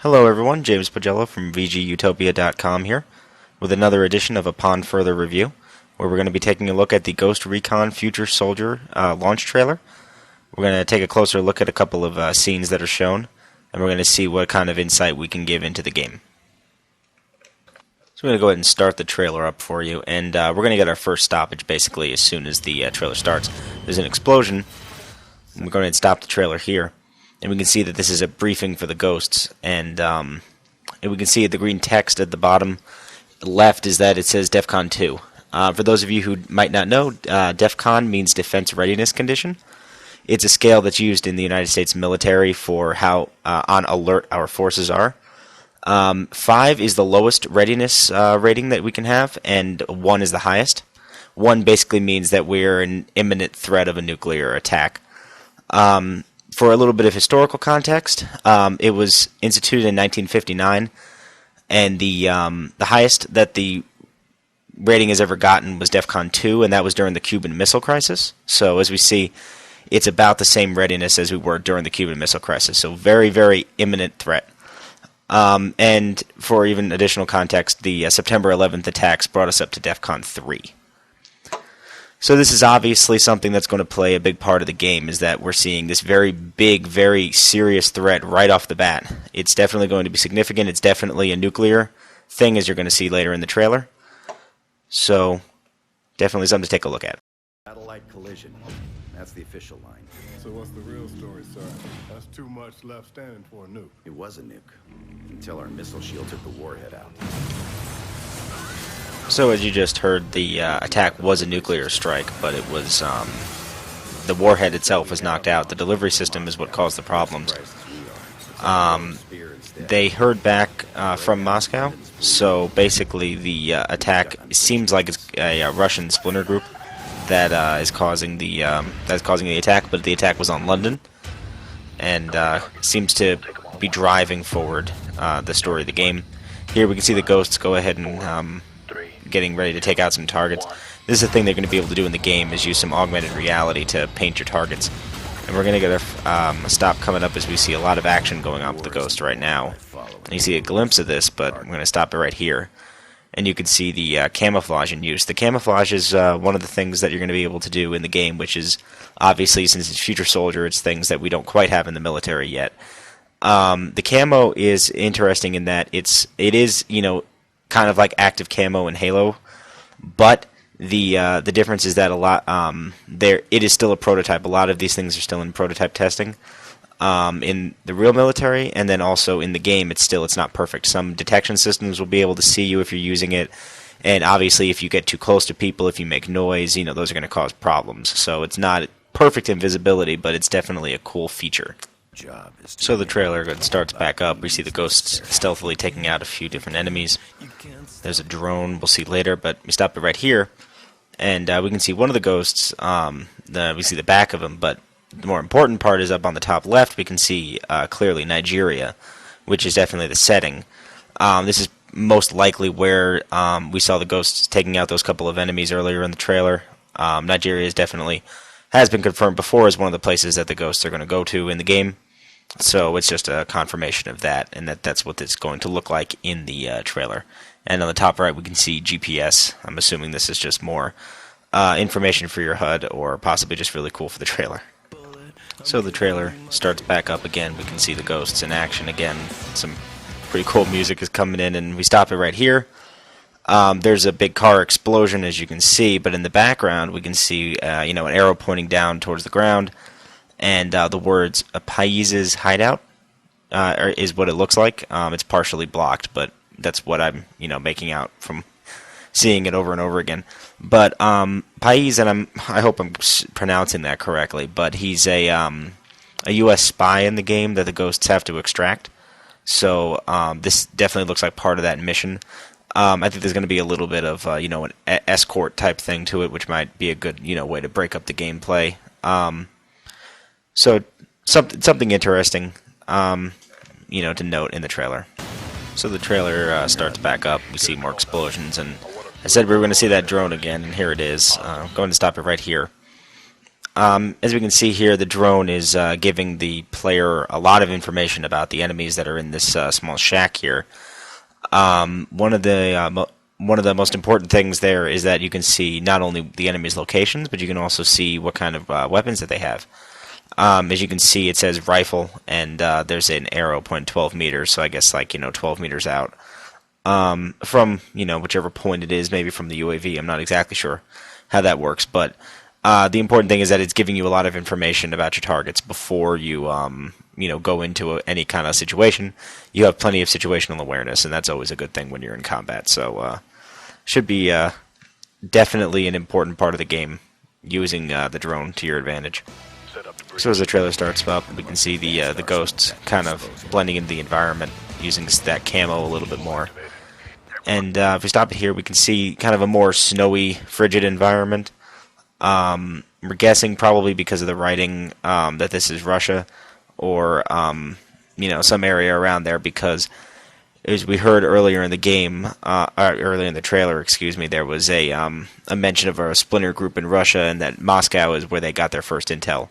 Hello everyone, James Pungello from VGUtopia.com here with another edition of Upon Further Review, where we're going to be taking a look at the Ghost Recon Future Soldier launch trailer. We're going to take a closer look at a couple of scenes that are shown, and we're going to see what kind of insight we can give into the game. So I'm going to go ahead and start the trailer up for you, and we're going to get our first stoppage basically as soon as the trailer starts. There's an explosion, and we're going to stop the trailer here. And we can see that this is a briefing for the ghosts, and we can see the green text at the bottom left is that it says DEFCON 2. For those of you who might not know, DEFCON means Defense Readiness Condition. It's a scale that's used in the United States military for how on alert our forces are. 5 is the lowest readiness rating that we can have, and 1 is the highest. 1 basically means that we're in imminent threat of a nuclear attack. For a little bit of historical context, it was instituted in 1959, and the highest that the rating has ever gotten was DEFCON 2, and that was during the Cuban Missile Crisis. So as we see, it's about the same readiness as we were during the Cuban Missile Crisis. So very, very imminent threat. And for even additional context, the September 11th attacks brought us up to DEFCON 3. So this is obviously something that's going to play a big part of the game, is that we're seeing this very big, very serious threat right off the bat. It's definitely going to be significant. It's definitely a nuclear thing, as you're going to see later in the trailer. So definitely something to take a look at. Satellite collision. That's the official line. So what's the real story, sir? That's too much left standing for a nuke. It was a nuke until our missile shield took the warhead out. So as you just heard, the attack was a nuclear strike, but it was the warhead itself was knocked out. The delivery system is what caused the problems. They heard back from Moscow, so basically the attack seems like it's a Russian splinter group that is causing the attack, but the attack was on London, and seems to be driving forward the story of the game. Here we can see the ghosts go ahead and getting ready to take out some targets. This is the thing they're going to be able to do in the game, is use some augmented reality to paint your targets. And we're going to get a stop coming up as we see a lot of action going on with the ghost right now. And you see a glimpse of this, but we're going to stop it right here. And you can see the camouflage in use. The camouflage is one of the things that you're going to be able to do in the game, which is obviously, since it's Future Soldier, it's things that we don't quite have in the military yet. The camo is interesting in that it is, you know, kind of like active camo in Halo, but the difference is that a lot it is still a prototype. A lot of these things are still in prototype testing in the real military, and then also in the game it's not perfect. Some detection systems will be able to see you if you're using it, and obviously if you get too close to people, if you make noise, you know, those are going to cause problems. So it's not perfect invisibility, but it's definitely a cool feature. So the trailer starts back up. We see the ghosts stealthily taking out a few different enemies. There's a drone we'll see later, but we stop it right here, and we can see one of the ghosts. We see the back of him, but the more important part is up on the top left. We can see clearly Nigeria, which is definitely the setting. This is most likely where we saw the ghosts taking out those couple of enemies earlier in the trailer. Nigeria is definitely has been confirmed before as one of the places that the ghosts are going to go to in the game. So it's just a confirmation of that, and that's what it's going to look like in the trailer. And on the top right, we can see GPS. I'm assuming this is just more information for your HUD, or possibly just really cool for the trailer. So the trailer starts back up again. We can see the ghosts in action again. Some pretty cool music is coming in, and we stop it right here. There's a big car explosion, as you can see, but in the background we can see an arrow pointing down towards the ground, and the words "a Pais's hideout" is what it looks like. It's partially blocked, but that's what I'm making out from seeing it over and over again. But Pais, and I hope I'm pronouncing that correctly, but he's a U.S. spy in the game that the ghosts have to extract. So this definitely looks like part of that mission. I think there's going to be a little bit of an escort type thing to it, which might be a good way to break up the gameplay. So something interesting to note in the trailer. So the trailer starts back up. We see more explosions, and I said we were going to see that drone again, and here it is. I'm going to stop it right here. As we can see here, the drone is giving the player a lot of information about the enemies that are in this small shack here. One of the most important things there is that you can see not only the enemy's locations, but you can also see what kind of weapons that they have. As you can see, it says rifle, and there's an arrow pointing 12 meters, so I guess 12 meters out. From whichever point it is, maybe from the UAV. I'm not exactly sure how that works, but the important thing is that it's giving you a lot of information about your targets before you go into any kind of situation. You have plenty of situational awareness, and that's always a good thing when you're in combat. So should be definitely an important part of the game, using the drone to your advantage. So as the trailer starts up, we can see the ghosts kind of blending into the environment, using that camo a little bit more. And if we stop it here, we can see kind of a more snowy, frigid environment. We're guessing probably because of the writing that this is Russia, or some area around there, because as we heard earlier in the game, earlier in the trailer, there was a mention of a splinter group in Russia, and that Moscow is where they got their first intel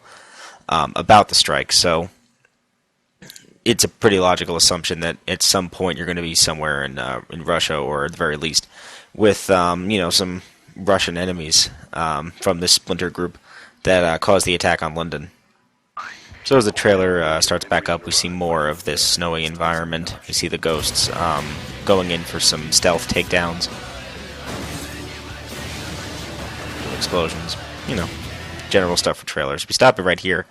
about the strike. So it's a pretty logical assumption that at some point you're going to be somewhere in Russia, or at the very least with some Russian enemies from this splinter group that caused the attack on London. So as the trailer starts back up, we see more of this snowy environment. We see the ghosts going in for some stealth takedowns, explosions, general stuff for trailers. We stop it right here.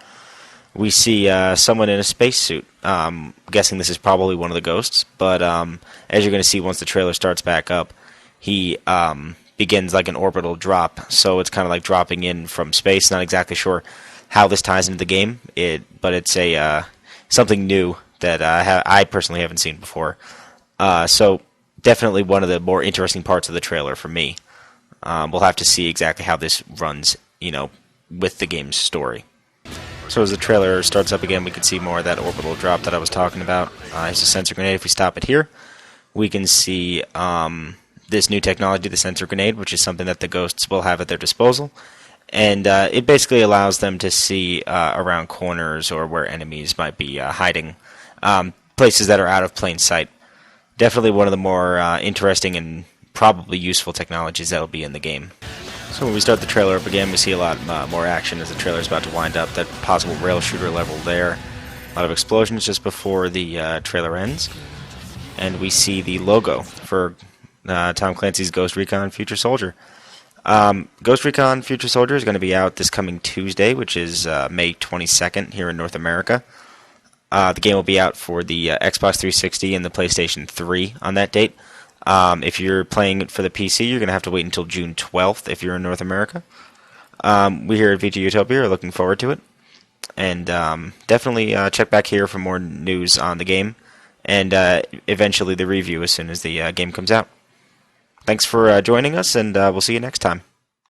We see someone in a spacesuit. Guessing this is probably one of the ghosts, but as you're going to see once the trailer starts back up, he begins like an orbital drop, so it's kind of like dropping in from space. Not exactly sure how this ties into the game, but it's something new that I personally haven't seen before. So definitely one of the more interesting parts of the trailer for me. We'll have to see exactly how this runs, with the game's story. So as the trailer starts up again, we can see more of that orbital drop that I was talking about. It's a sensor grenade. If we stop it here, we can see this new technology, the sensor grenade, which is something that the ghosts will have at their disposal. And it basically allows them to see around corners or where enemies might be hiding, places that are out of plain sight. Definitely one of the more interesting and probably useful technologies that will be in the game. So when we start the trailer up again, we see a lot more action as the trailer is about to wind up. That possible rail shooter level there. A lot of explosions just before the trailer ends. And we see the logo for Tom Clancy's Ghost Recon Future Soldier. Ghost Recon Future Soldier is going to be out this coming Tuesday, which is May 22nd here in North America. The game will be out for the Xbox 360 and the PlayStation 3 on that date. If you're playing it for the PC, you're going to have to wait until June 12th if you're in North America. We here at VG Utopia are looking forward to it. And definitely check back here for more news on the game. And eventually the review as soon as the game comes out. Thanks for joining us, and we'll see you next time.